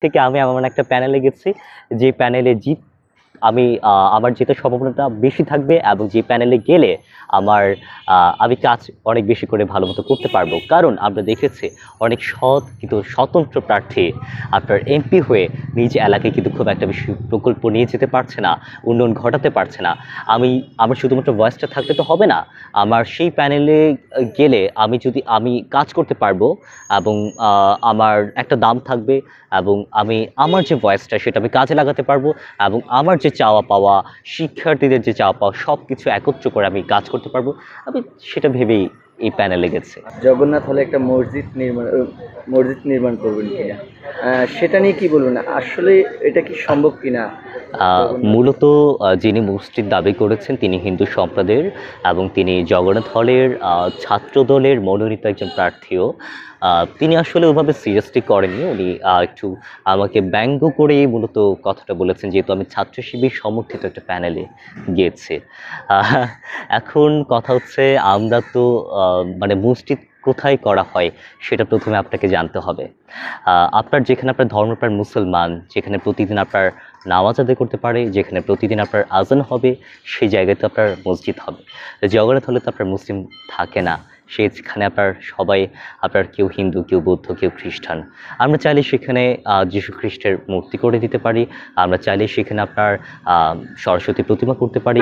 থেকে আমি এমন একটা প্যানেলে গেছি যে প্যানেলে আমি আমার জেতার সম্ভাবনাটা বেশি থাকবে, এবং যে প্যানেলে গেলে আমার আমি কাজ অনেক বেশি করে ভালো মতো করতে পারবো। কারণ আমরা দেখেছি অনেক সৎ কিন্তু স্বতন্ত্র প্রার্থী আপনার এমপি হয়ে নিজ এলাকায় কিন্তু খুব একটা বেশি প্রকল্প নিয়ে যেতে পারছে না, উন্নয়ন ঘটাতে পারছে না। আমার শুধুমাত্র ভয়েসটা থাকলে তো হবে না, আমার সেই প্যানেলে গেলে আমি কাজ করতে পারবো, এবং আমার একটা দাম থাকবে, এবং আমার যে ভয়েসটা সেটা আমি কাজে লাগাতে পারবো, এবং আমার যে চাওয়া পাওয়া, শিক্ষার্থীদের যে চাওয়া পাওয়া সব কিছু একত্র করে আমি কাজ করতে পারবো। আমি সেটা ভেবেই এই প্যানেলে গেছি। জগন্নাথ হলে একটা মসজিদ নির্মাণ করবেন কিনা, সেটা নিয়ে কি বলবেন? আসলে এটা কি সম্ভব কিনা? মূলত যিনি মসজিদ দাবি করেছেন তিনি হিন্দু সম্প্রদায়ের, এবং তিনি জগন্নাথ হলের ছাত্র দলের মনোনীত একজন প্রার্থীও। তিনি আসলে ওভাবে সিরিয়াসলি করেননি, উনি একটু আমাকে ব্যঙ্গ করেই মূলত কথাটা বলেছেন, যেহেতু আমি ছাত্র শিবির সমর্থিত একটা প্যানেলে গিয়েছি। আহ, এখন কথা হচ্ছে, আমরা তো মানে মসজিদ কোথায় করা হয় সেটা প্রথমে আপনাকে জানতে হবে। আপনার যেখানে আপনার ধর্মপ্রাণ মুসলমান, যেখানে প্রতিদিন আপনার নামাজ আদায় করতে পারে, যেখানে প্রতিদিন আপনার আজান হবে, সেই জায়গায় তো আপনার মসজিদ হবে। জগন্নাথ হলে তো আপনার মুসলিম থাকে না, সেখানে আপনার সবাই, আপনার কেউ হিন্দু, কেউ বৌদ্ধ, কেউ খ্রিস্টান। আমরা চাইলে সেখানে যীশু খ্রিস্টের মূর্তি করে দিতে পারি, আমরা চাইলে সেখানে আপনার সরস্বতী প্রতিমা করতে পারি।